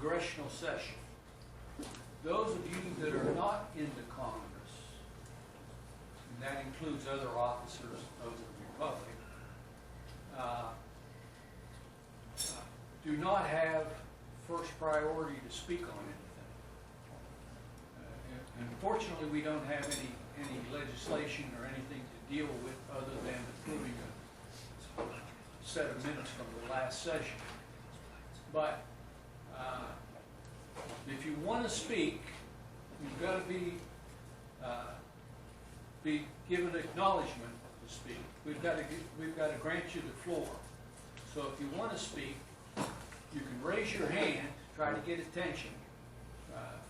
congressional session. Those of you that are not in the Congress, and that includes other officers of the Republic, do not have first priority to speak on anything. Unfortunately, we don't have any legislation or anything to deal with other than approving a set of minutes from the last session. But if you want to speak, you've got to be given acknowledgement to speak. We've got to grant you the floor. So if you want to speak, you can raise your hand, try to get attention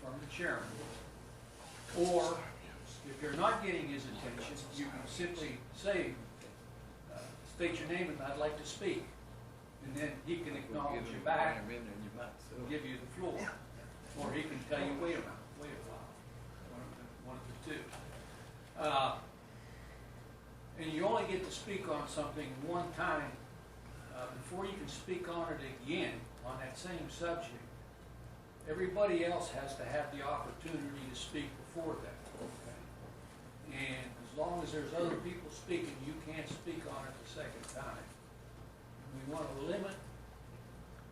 from the chairman. Or if you're not getting his attention, you can simply say, state your name and I'd like to speak. And then he can acknowledge you back and give you the floor. Or he can tell you, wait a while. One of the two. And you only get to speak on something one time before you can speak on it again on that same subject. Everybody else has to have the opportunity to speak before that. Okay? And as long as there's other people speaking, you can't speak on it the second time. We want to limit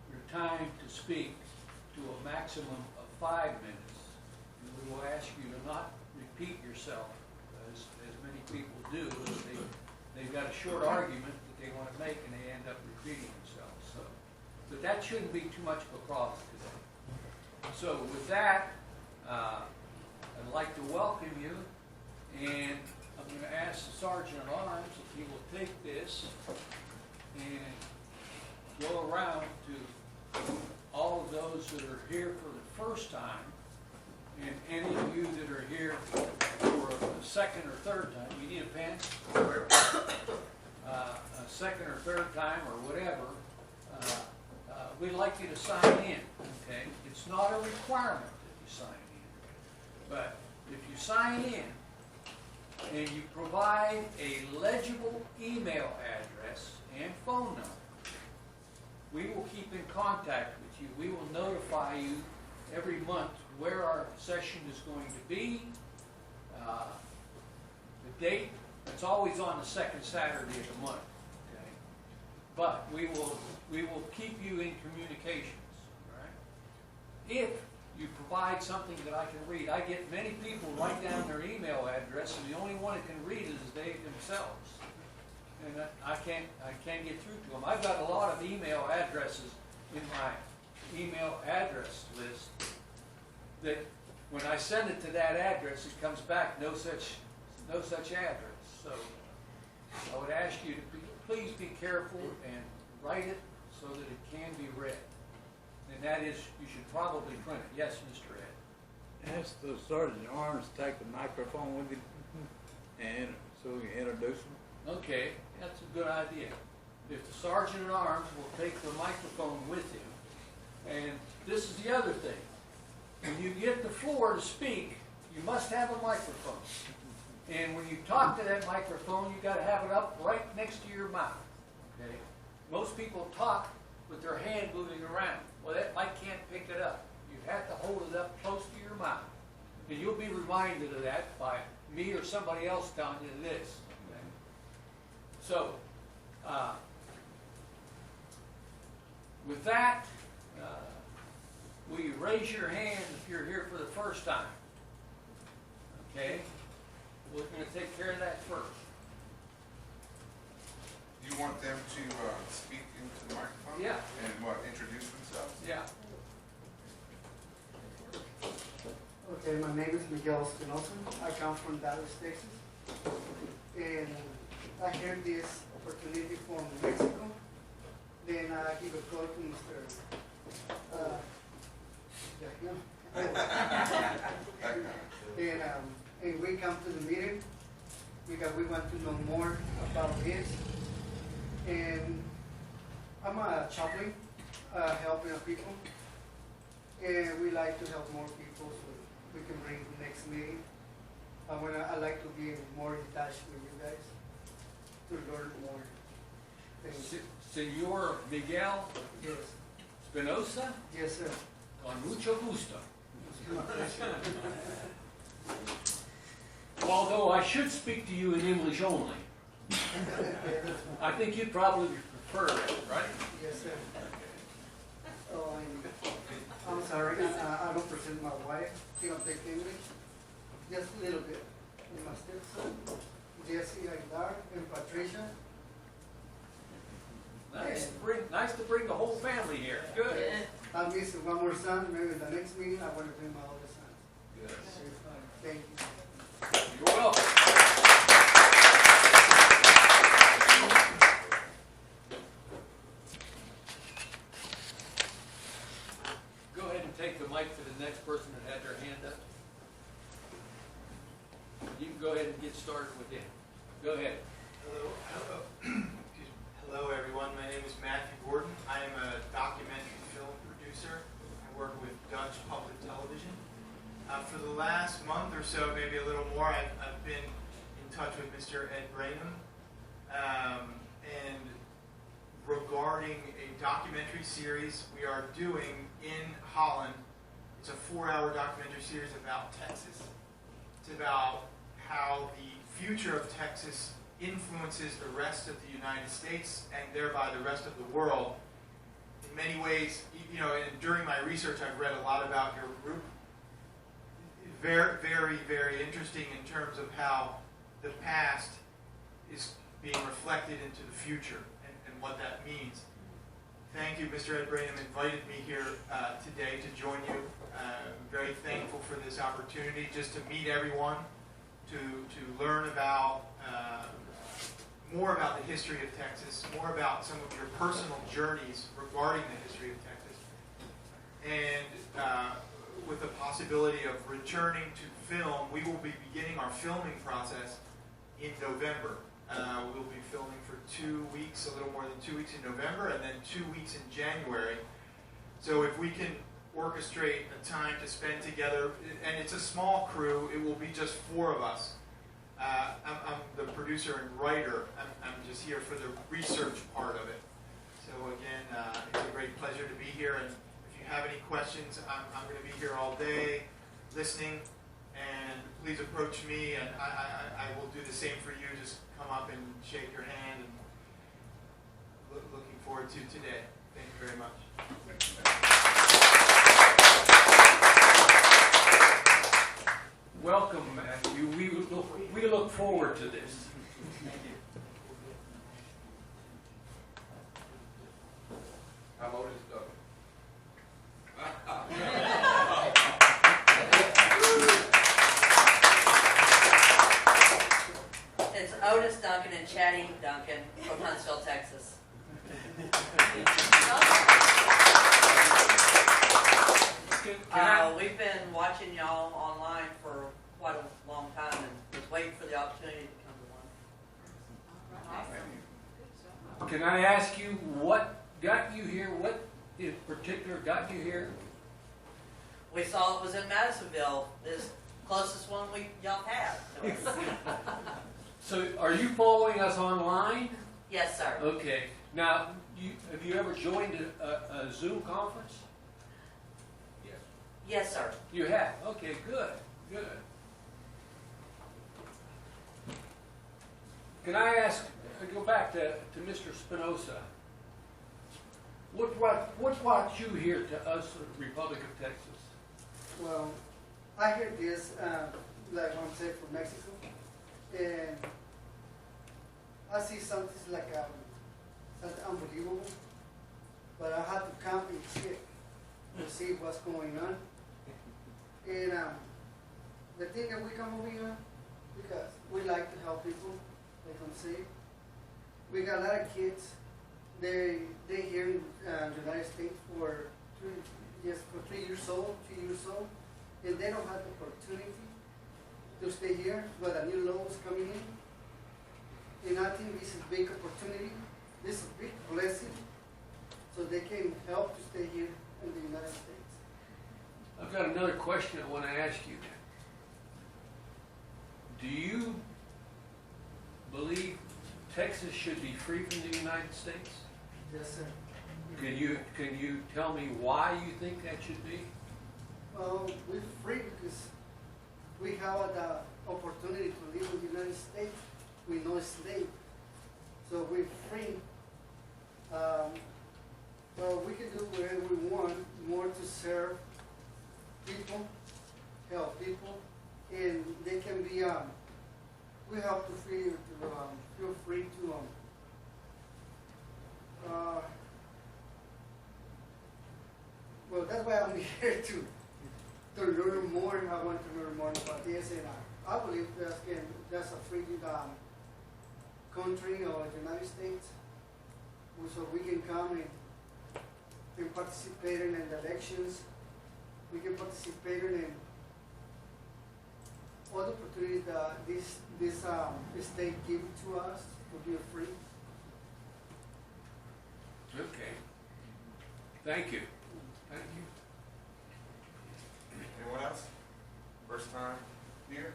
your time to speak to a maximum of 5 minutes. And we will ask you to not repeat yourself, as many people do. They've got a short argument that they want to make and they end up repeating themselves. So, but that shouldn't be too much of a problem today. So with that, I'd like to welcome you, and I'm going to ask the Sergeant at Arms if he will take this and go around to all of those that are here for the first time, and any of you that are here for a second or third time. You need a pen? A second or third time or whatever. We'd like you to sign in, okay? It's not a requirement that you sign in. But if you sign in and you provide a legible email address and phone number, we will keep in contact with you. We will notify you every month where our session is going to be, the date. It's always on the second Saturday of the month. Okay? But we will keep you in communications. Right? If you provide something that I can read, I get many people write down their email address, and the only one that can read it is they themselves. And I can't get through to them. I've got a lot of email addresses in my email address list that when I send it to that address, it comes back no such address. So I would ask you to please be careful and write it so that it can be read. And that is, you should probably print it. Yes, Mr. Ed. Ask the Sergeant at Arms to take the microphone with him, and so we can introduce him. Okay, that's a good idea. If the Sergeant at Arms will take the microphone with him, and this is the other thing. When you get the floor to speak, you must have a microphone. And when you talk to that microphone, you've got to have it up right next to your mouth. Okay? Most people talk with their hand moving around. Well, that mic can't pick it up. You have to hold it up close to your mouth. And you'll be reminded of that by me or somebody else telling you this. Okay? So, with that, will you raise your hand if you're here for the first time? Okay? We're going to take care of that first. You want them to speak into the microphone? Yeah. And what, introduce themselves? Yeah. Okay, my name is Miguel Espinosa. I come from Dallas, Texas. And I heard this opportunity from Mexico. Then I give a call to Mr. And we come to the meeting because we want to know more about this. And I'm a chaplain, helping people. And we like to help more people so we can bring the next meeting. I like to be more in touch with you guys to learn more things. Senor Miguel Yes. Espinosa? Yes, sir. Con mucho gusto. Although I should speak to you in English only. I think you'd probably prefer it, right? Yes, sir. Oh, I'm sorry, I don't present my wife. She don't take English. Just a little bit. And my stepson, Jesse Aguilar, and Patricia. Nice to bring the whole family here. Good. I miss one more son. Maybe the next meeting I want to bring my other son. Good. Thank you. You're welcome. Go ahead and take the mic to the next person that had their hand up. You can go ahead and get started with him. Go ahead. Hello, everyone. My name is Matthew Gordon. I am a documentary film producer. I work with Dutch Public Television. For the last month or so, maybe a little more, I've been in touch with Mr. Ed Brainham, and regarding a documentary series we are doing in Holland. It's a 4-hour documentary series about Texas. It's about how the future of Texas influences the rest of the United States and thereby the rest of the world. In many ways, and during my research, I've read a lot about your group. Very, very, very interesting in terms of how the past is being reflected into the future and what that means. Thank you, Mr. Ed Brainham invited me here today to join you. I'm very thankful for this opportunity just to meet everyone, to learn about more about the history of Texas, more about some of your personal journeys regarding the history of Texas, and with the possibility of returning to film. We will be beginning our filming process in November. We'll be filming for 2 weeks, a little more than 2 weeks in November, and then 2 weeks in January. So if we can orchestrate a time to spend together, and it's a small crew, it will be just 4 of us. I'm the producer and writer. I'm just here for the research part of it. So again, it's a great pleasure to be here. And if you have any questions, I'm going to be here all day listening. And please approach me, and I will do the same for you. Just come up and shake your hand. And looking forward to today. Thank you very much. Welcome, Matthew. We look forward to this. How old is Doug? It's Otis Duncan and Chatty Duncan from Huntsville, Texas. We've been watching y'all online for quite a long time and was waiting for the opportunity to come to one. Can I ask you what got you here? What in particular got you here? We saw it was in Madisonville, this closest one y'all have to us. So are you following us online? Yes, sir. Okay. Now, have you ever joined a Zoom conference? Yes. Yes, sir. You have? Okay, good, good. Can I ask, go back to Mr. Spinoza. What brought you here to us, the Republic of Texas? Well, I heard this, like I'm saying, from Mexico, and I see something like something unbelievable, but I had to come and check to see what's going on. And the thing that we come over here, because we like to help people, like I'm saying, we got a lot of kids. They here in the United States for 3 years old, 2 years old, and they don't have the opportunity to stay here where the new law is coming in. And I think this is a big opportunity. This is a big blessing, so they can help to stay here in the United States. I've got another question I want to ask you. Do you believe Texas should be free from the United States? Yes, sir. Can you tell me why you think that should be? We're free because we have the opportunity to live in the United States with no slave. So we're free. So we can do whatever we want, more to serve people, help people, and they can be, we have to feel free to, well, that's why I'm here to learn more. I want to learn more about this, and I believe that's a free country or the United States, so we can come and participate in the elections. We can participate in all the opportunities that this state gives to us to be free. Okay. Thank you. Thank you. Anyone else? First time here?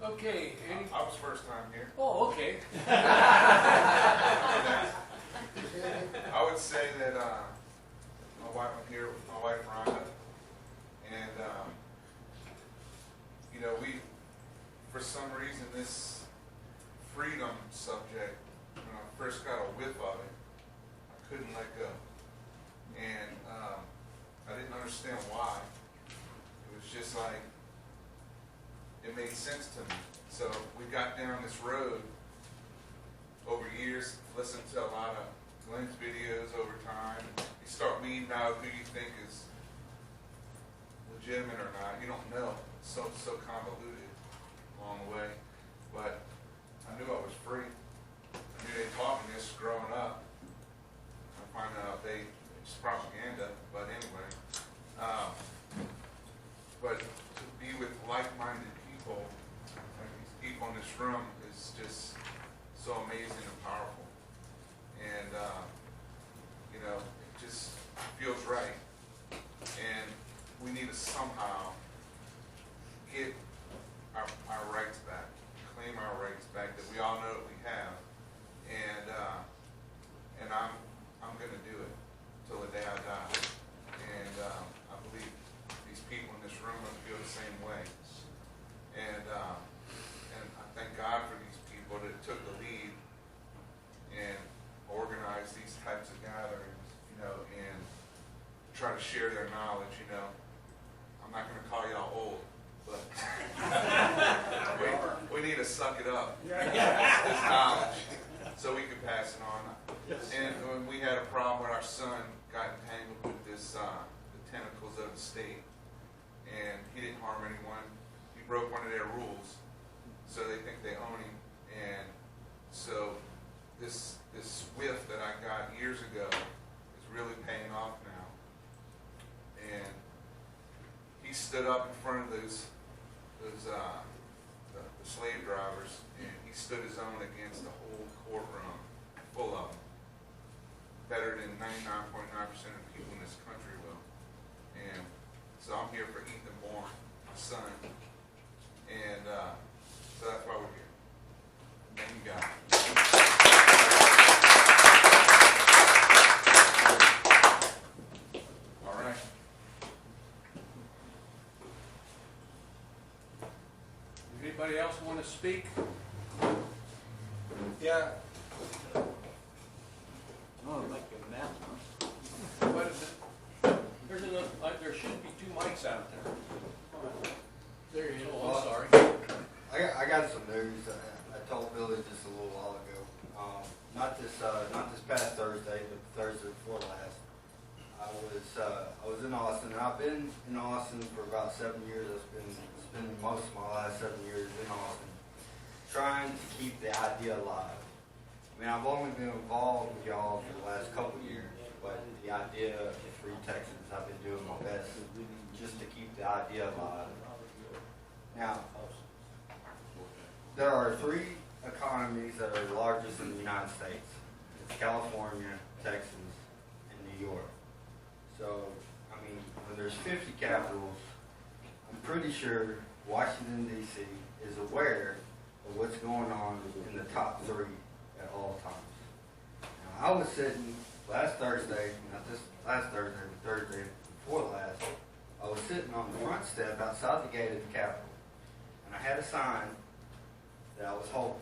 Okay. I was first time here. Oh, okay. I would say that my wife, I'm here with my wife Rhonda, and you know, we, for some reason, this freedom subject, when I first got a whiff of it, I couldn't let go, and I didn't understand why. It was just like, it made sense to me. So we got down this road over years, listened to a lot of Glenn's videos over time. You start weeding out who you think is legitimate or not. You don't know. It's so convoluted along the way. But I knew I was free. I knew they taught me this growing up. I find out it's propaganda, but anyway. But to be with like-minded people, like these people in this room, is just so amazing and powerful. And, you know, it just feels right. And we need to somehow get our rights back, claim our rights back that we all know that we have. And I'm going to do it till the day I die. And I believe these people in this room will feel the same way. And I thank God for these people that took the lead and organized these types of gatherings, you know, and try to share their knowledge, you know. I'm not going to call y'all old, but we need to suck it up, this knowledge, so we can pass it on. And when we had a problem when our son got entangled with this, the tentacles of the state, and he didn't harm anyone. He broke one of their rules, so they think they own him. And so this whiff that I got years ago is really paying off now. And he stood up in front of the slave drivers, and he stood his own against the whole courtroom full of them. Better than 99.9% of people in this country will. And so I'm here for Ethan Bourne, my son. And so that's why we're here. Thank you, God. All right. Anybody else want to speak? Yeah. Oh, make an announcement. What is it? There's there should be two mics out there. There you go. Oh, I'm sorry. I got some news. I told Billy just a little while ago. Not this past Thursday, but the Thursday before last. I was in Austin, and I've been in Austin for about 7 years. I've been spending most of my last 7 years in Austin, trying to keep the idea alive. I mean, I've only been involved with y'all for the last couple of years, but the idea of free Texas, I've been doing my best just to keep the idea alive. Now, there are three economies that are largest in the United States. It's California, Texas, and New York. So, I mean, when there's 50 capitals, I'm pretty sure Washington, D.C. is aware of what's going on in the top three at all times. Now, I was sitting last Thursday, not this last Thursday, but Thursday before last, I was sitting on the front step outside the gate of the Capitol, and I had a sign that I was holding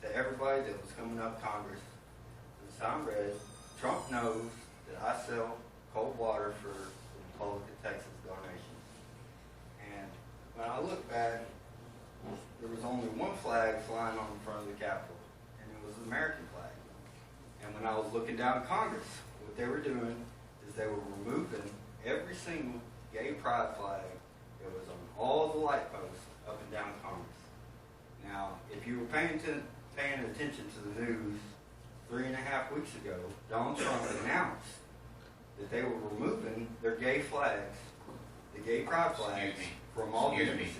to everybody that was coming up Congress. And the sign read, "Trump knows that I sell cold water for the Republic of Texas donations." And when I looked back, there was only one flag flying on the front of the Capitol, and it was the American flag. And when I was looking down Congress, what they were doing is they were removing every single gay pride flag that was on all the light posts up and down Congress. Now, if you were paying attention to the news 3.5 weeks ago, Donald Trump announced that they were removing their gay flags, the gay pride flags, from all the embassies.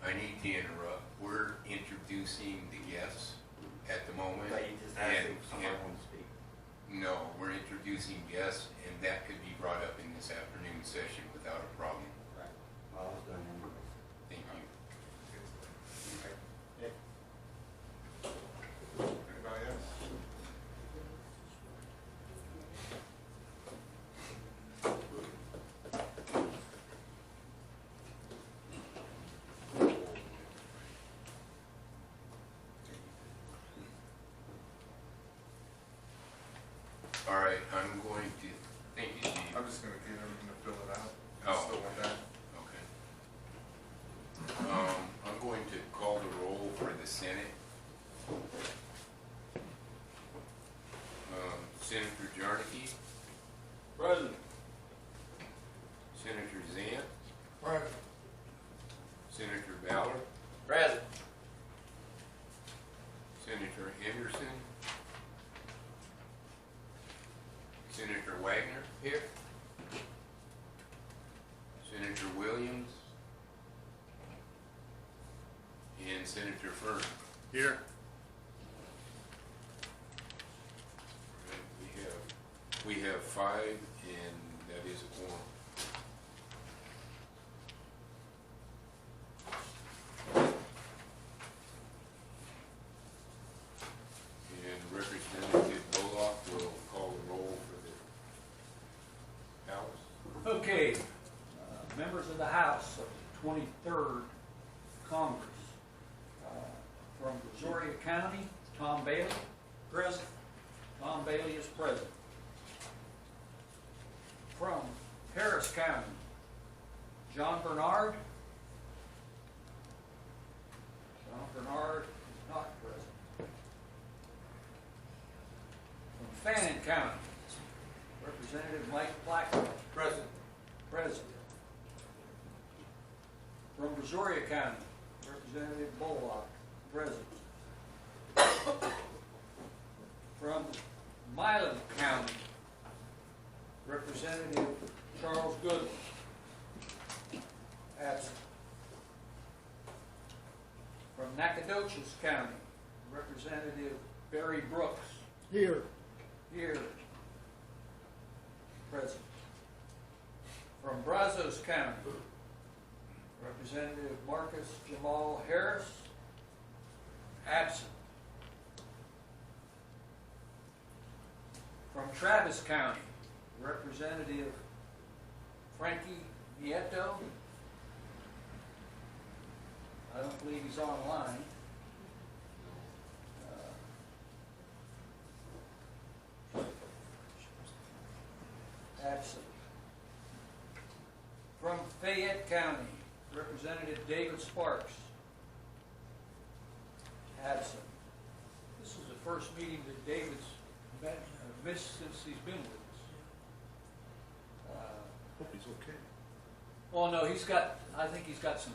I need to interrupt. We're introducing the guests at the moment. But you just asked if somebody and- wanted to speak. No, we're introducing guests, and that could be brought up in this afternoon session without a problem. Right. Well, I was done anyways. Thank you. Anybody else? All right, I'm going to, thank you, Steve. I'm just gonna get everything to fill it out. Oh. Still want that? Okay. I'm going to call the roll for the Senate. Senator Jarnicki, Present. Senator Zant, Present. Senator Ballard, Present. Senator Henderson, Senator Wagner. Here. Senator Williams, and Senator Fern. Here. We have 5, and that is a quorum. And Representative Bullock will call the roll for the House. Okay, members of the House of the 23rd Congress. From Brazoria County, Tom Bailey. Present. Tom Bailey is present. From Harris County, John Bernard. John Bernard is not present. From Fannin County, Representative Mike Blackwell. Present. Present. From Brazoria County, Representative Bullock. Present. From Milam County, Representative Charles Goodwin. Absent. From Nacogdoches County, Representative Barry Brooks. Here. Here. Present. From Brazos County, Representative Marcus Jamal Harris. Absent. From Travis County, Representative Frankie Nieto. I don't believe he's online. Absent. From Fayette County, Representative David Sparks. Absent. This is the first meeting that David's missed since he's been with us. Hope he's okay. Well, no, I think he's got some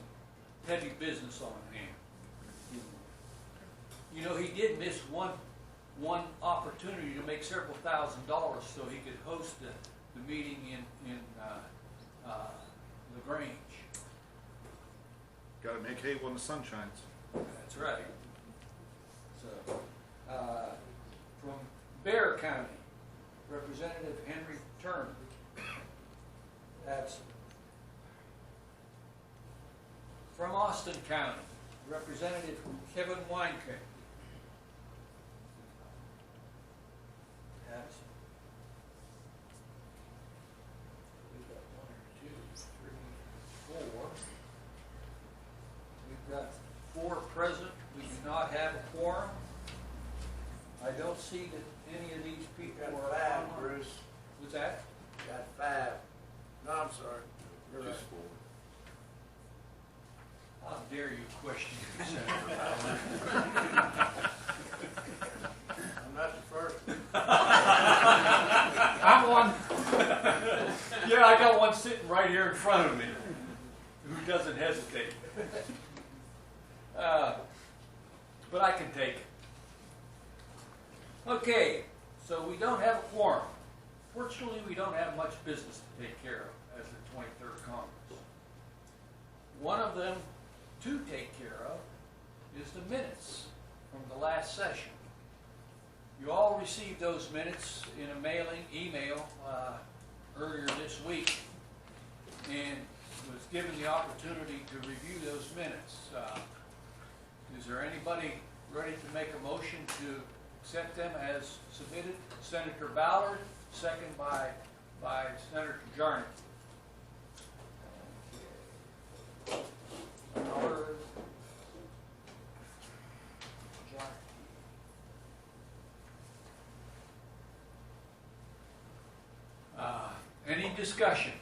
heavy business on hand. You know, he did miss one opportunity to make several $1,000s so he could host the meeting in LaGrange. Got to make hay when the sun shines. That's right. So, from Bear County, Representative Henry Turner. Absent. From Austin County, Representative Kevin Weinking. Absent. dare you question Senator Ballard? I'm not the first. I'm one. Yeah, I got one sitting right here in front of me who doesn't hesitate. But I can take it. Okay, so we don't have a quorum. Fortunately, we don't have much business to take care of as the 23rd Congress. One of them to take care of is the minutes from the last session. You all received those minutes in a email earlier this week, and was given the opportunity to review those minutes. Is there anybody ready to make a motion to accept them as submitted? Senator Ballard, second by Senator Jarnett. Ballard. Jarnett. Any discussion?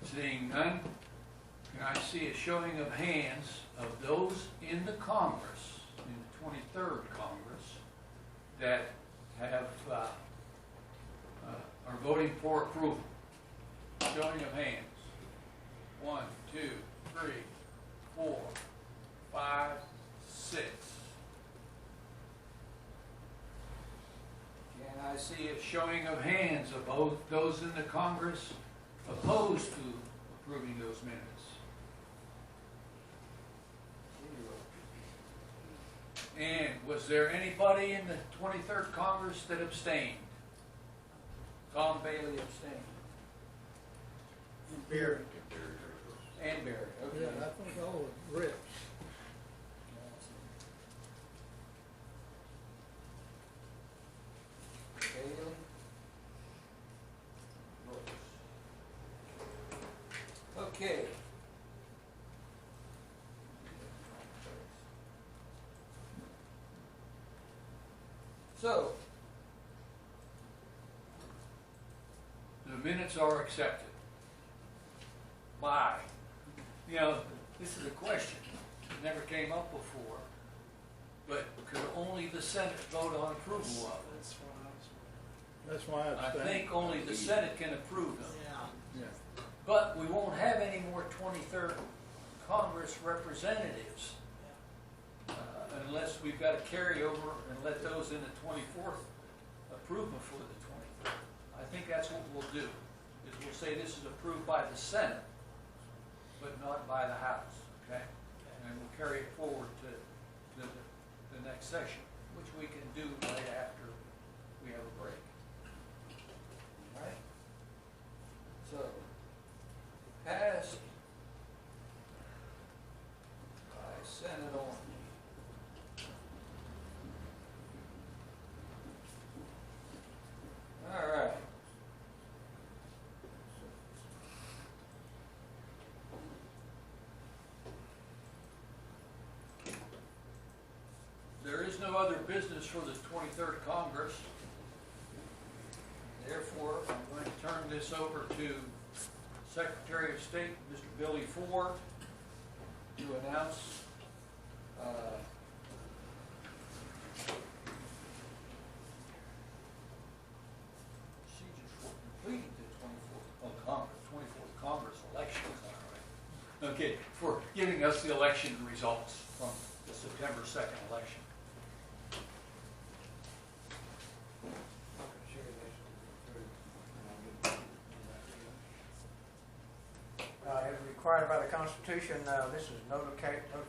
Seeing none, can I see a showing of hands of those in the Congress, in the 23rd Congress, that have are voting for approval? Showing of hands. 1, 2, 3, 4, 5, 6. Can I see a showing of hands of both those in the Congress opposed to approving those minutes? And was there anybody in the 23rd Congress that abstained? Tom Bailey abstained. Beer. And Barry, okay. Yeah, I think all of Rick. Bailey. Okay. So, the minutes are accepted. By, this is a question that never came up before, but could only the Senate vote on approval of it? That's why I think only the Senate can approve them. Yeah. But we won't have any more 23rd Congress representatives unless we've got a carryover and let those in the 24th approve before the 23rd. I think that's what we'll do, is we'll say this is approved by the Senate, but not by the House, okay? And we'll carry it forward to the next session, which we can do right after we have a break. All right? So, passed by Senate only. All right. There is no other business for the 23rd Congress. Therefore, I'm going to turn this over to Secretary of State, Mr. Billy Ford, to announce procedures for completing the 24th Congress elections. All right. Okay, for giving us the election results from the September 2nd election. As required by the Constitution, this is notification of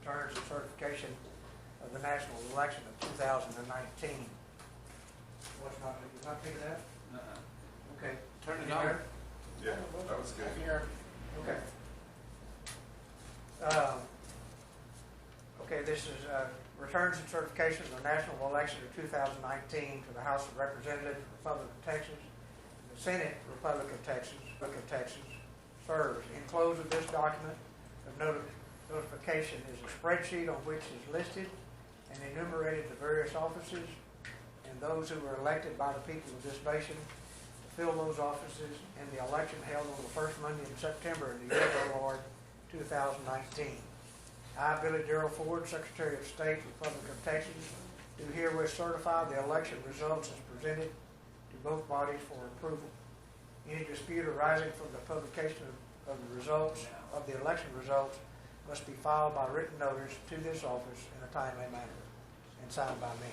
returns and certification of the national election of 2019. What's not, did you not pick it up? Okay. Turn it You on. hear? Yeah, that was good. Here. Okay. Okay, this is returns and certification of the national election of 2019 to the House of Representatives, Republic of Texas, and the Senate, Republic of Texas, serves. Enclosed with this document of notification is a spreadsheet on which is listed and enumerated the various offices and those who were elected by the people of this nation to fill those offices in the election held on the first Monday in September in the year of our Lord 2019. I, Billy Darrell Ford, Secretary of State, Republic of Texas, do herewith certify the election results as presented to both bodies for approval. Any dispute arising from the publication of the results, of the election results, must be filed by written notice to this office in a timely manner and signed by me.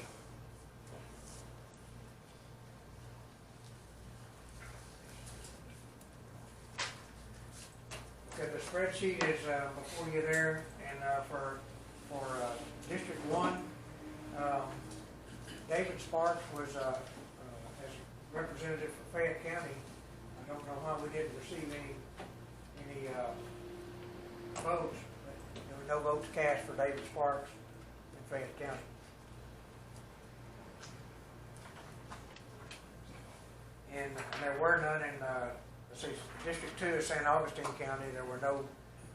Okay, the spreadsheet is before you there, and for District 1, David Sparks was as representative for Fayette County. I don't know why we didn't receive any votes, but there were no votes cast for David Sparks in Fayette County. And there were none in let's see, District 2 is St. Augustine County. There were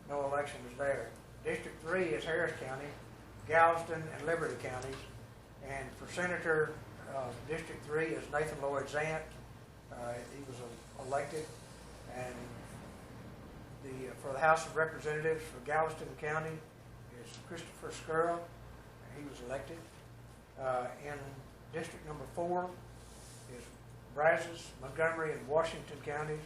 no elections there. District 3 is Harris County, Galveston, and Liberty counties. And for Senator, District 3 is Nathan Lloyd Zant. He was elected. And for the House of Representatives for Galveston County is Christopher Skura. He was elected. In District number 4 is Brazos, Montgomery, and Washington counties.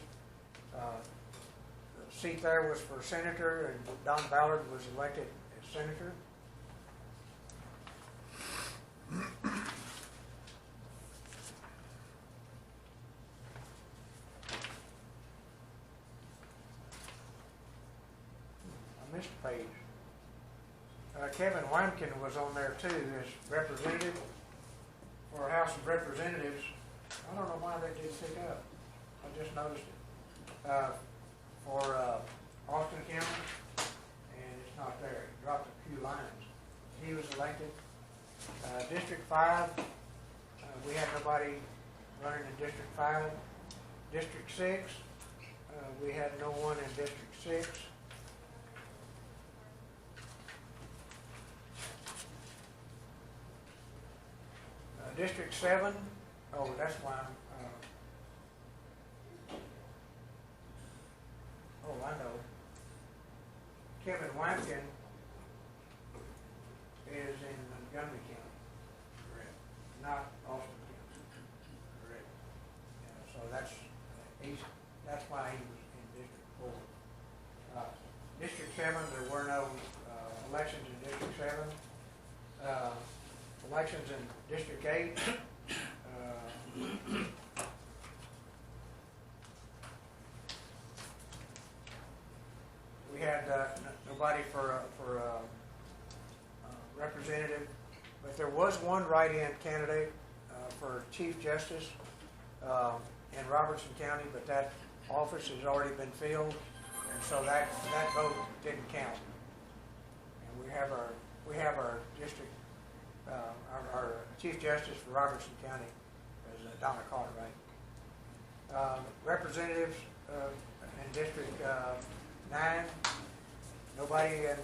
The seat there was for Senator, and Don Ballard was elected as Senator. I missed a page. Kevin Wamkin was on there too as representative for House of Representatives. I don't know why they didn't pick up. I just noticed it. For Austin County, and it's not there. It dropped a few lines. He was elected. District 5, we had nobody running in District 5. District 6, we had no one in District 6. District 7, oh, that's why I'm, oh, I know. Kevin Wamkin is in Montgomery County. Correct. Not Austin County. Correct. So that's why he was in District 4. District 7, there were no elections in District 7. Elections in District 8. We had nobody for representative, but there was one write-in candidate for Chief Justice in Robertson County, but that office has already been filled, and so that vote didn't count. And we have our district. Our Chief Justice for Robertson County is Donna Carter, right? Representatives in District 9, nobody in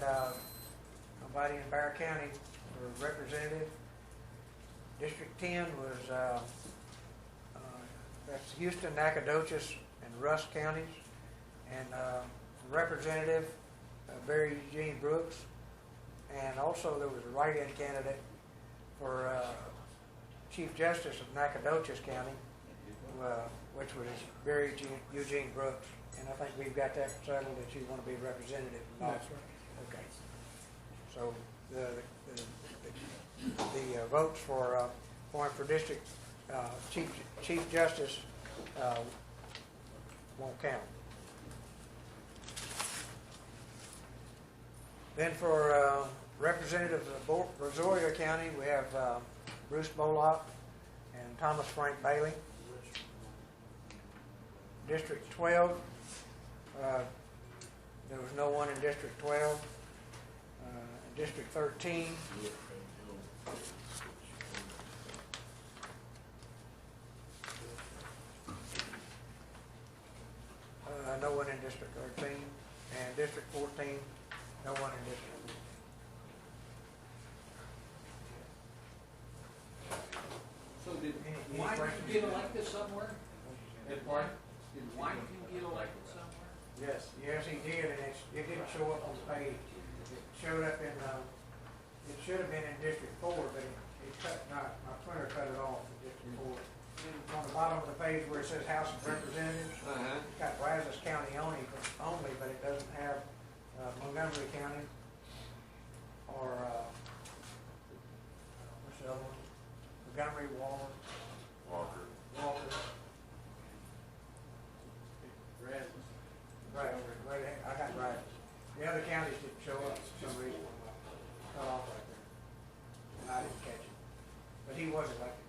Bear County for representative. District 10 was that's Houston, Nacogdoches, and Rusk counties, and representative Barry Eugene Brooks, and also there was a write-in candidate for Chief Justice of Nacogdoches County, which was Barry Eugene Brooks. And I think we've got that settled that you want to be representative. That's right. Okay. So the votes for district Chief Justice won't count. Then for representative of Brazoria County, we have Bruce Bollock and Thomas Frank Bailey. District 12, there was no one in District 12. District 13, no one in District 13. And District 14, no one in District 14. So did Wynkoop get elected somewhere? Did Wynkoop get elected somewhere? Yes. Yes, he did, and it didn't show up on the page. It showed up in, it should have been in District 4, but it cut, my printer cut it off in District 4. On the bottom of the page where it says House of Representatives, it's got Brazos County only, but it doesn't have Montgomery County or, what's the other one? Montgomery, Walker. Right, I got right. The other counties didn't show up for some reason. Cut off right there. I didn't catch it. But he was elected.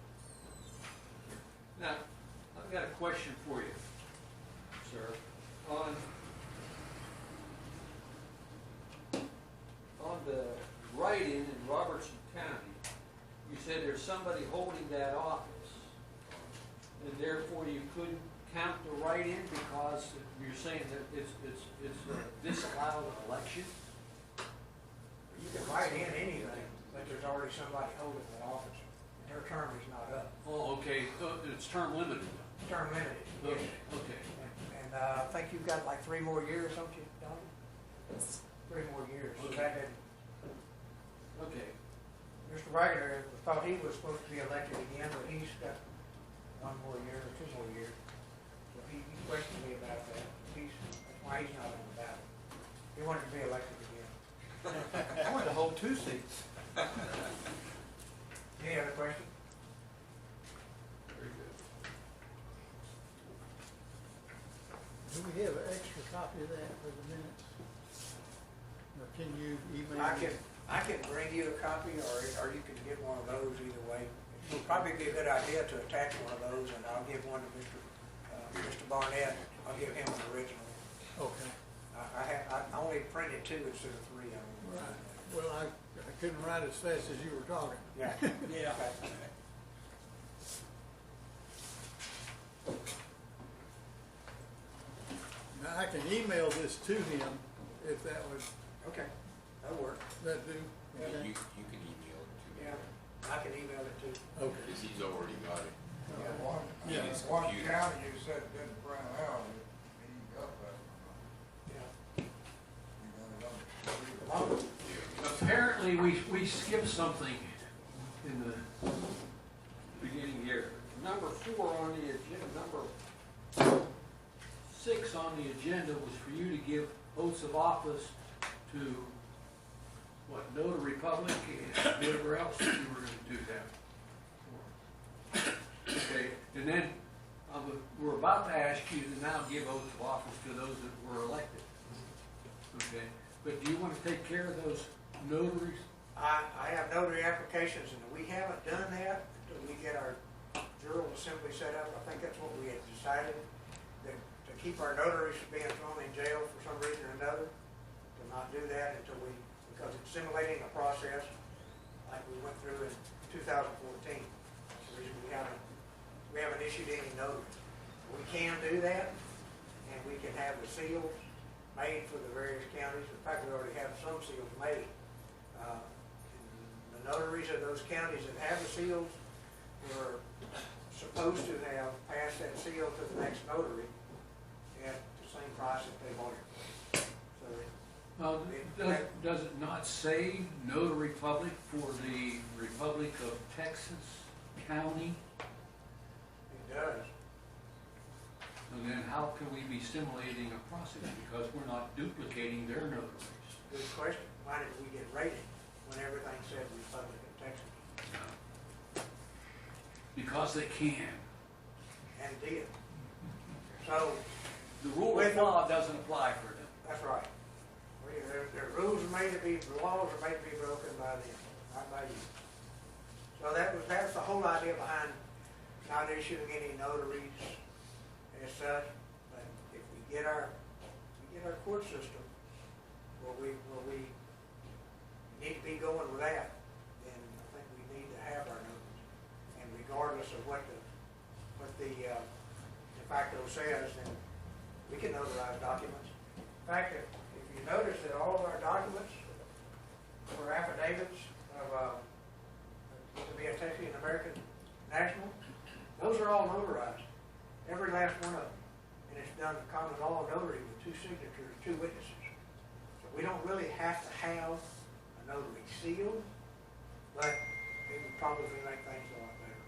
Now, I've got a question for you, sir. On the write-in in Robertson County, you said there's somebody holding that office, and therefore you couldn't count the write-in because you're saying that it's disallowed election? You can write in anything, but there's already somebody holding that office. Their term is not up. Oh, okay, it's term limited. Term limited. Okay, Yes. okay. And I think you've got like 3 more years, don't you, Donnie? 3 more years. So Okay. that didn't. Okay. Mr. Wagner thought he was supposed to be elected again, but he's got 1 more year or 2 more years. So he questioned me about that. That's why he's not on the ballot. He wanted to be elected again. I want to hold 2 seats. Any other questions? Very good. Do we have an extra copy of that for the minutes? Or can you email? I can bring you a copy, or you can get one of those either way. It would probably be a good idea to attach one of those, and I'll give one to Mr. Barnett. I'll give him an original. Okay. I only printed 2 instead of 3 of them. Right. Well, I couldn't write as fast as you were talking. Yeah. Yeah. Okay. Now, I can email this to him if that would, Okay, that'll work. that do? You Okay. can email it to me. Yeah, I can email it too. Okay. Because he's already got it. Yeah. His computer. you said didn't print out, he got that. Yeah. Yeah. Apparently, we skipped something in the beginning here. Number 4 on the agenda, number 6 on the agenda was for you to give oaths of office to, what, notary public and whatever else you were going to do that. Okay, and then we're about to ask you to now give oaths of office to those that were elected. Okay, but do you want to take care of those notaries? I have notary applications, and we haven't done that until we get our General Assembly set up. I think that's what we had decided, that to keep our notaries from being thrown in jail for some reason or another, to not do that until because it's simulating a process like we went through in 2014. That's the reason we haven't issued any notaries. We can do that, and we can have the seals made for the various counties. In fact, we already have some seals made. The notaries of those counties that have the seals were supposed to have passed that seal to the next notary at the same price that they bought it. So Does it not say notary public for the Republic of Texas County? it does. And then how can we be simulating a process because we're not duplicating their notaries? Good question. Why did we get rated when everything said Republic of Texas? Because they can. And did. So, The rule of law doesn't apply for them. that's right. Their rules are made to be, the laws are made to be broken by them, not by you. So that's the whole idea behind not issuing any notaries as such. But if we get our court system where we need to be going with that, then I think we need to have our notaries. And regardless of what the de facto says, then we can notarize documents. In fact, if you notice that all of our documents were affidavits of to be a Texas American national, those are all notarized. Every last one of them. and it's done common law notary with 2 signatures, 2 witnesses. So we don't really have to have a notary seal, but it would probably make things a lot better.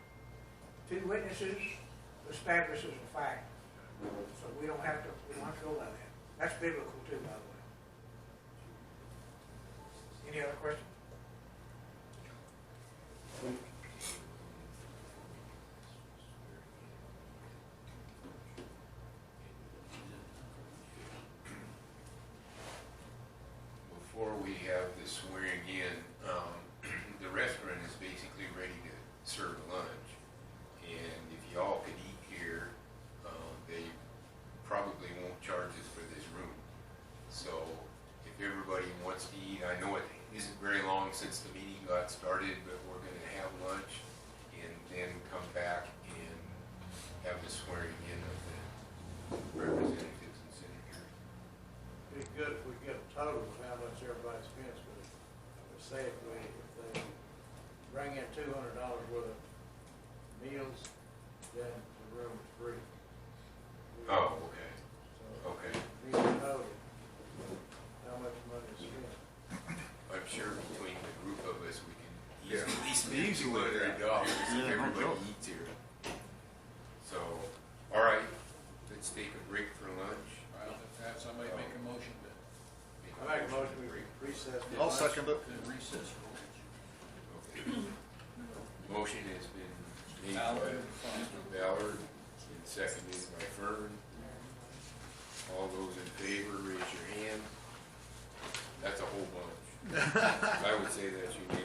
2 witnesses establishes a fact, so we don't have to go by that. That's biblical too, by the way. Any other questions? Before we have the swearing in, the restaurant is basically ready to serve lunch. And if y'all could eat here, they probably won't charge us for this room. So if everybody wants to eat, I know it isn't very long since the meeting got started, but we're gonna have lunch and then come back and have the swearing in of the representatives and senators. It'd be good if we get a total of how much everybody spends, but I would say if they bring in $200 worth of meals, then the room is free. Oh, okay, So, okay. we need to know how much money is spent. I'm sure between the group of us, we can Yeah. easily spend $200 if Yeah, no everybody joke. eats here. So, all right, let's take a break for lunch. Well, have somebody make a motion to I make a motion we recess. for I'll lunch. second it. recess for lunch. Okay. Motion has been made by Ballard. Mr. Ballard and seconded by Fern. All those in favor, raise your hand. That's a whole bunch. I would say that's unanimous.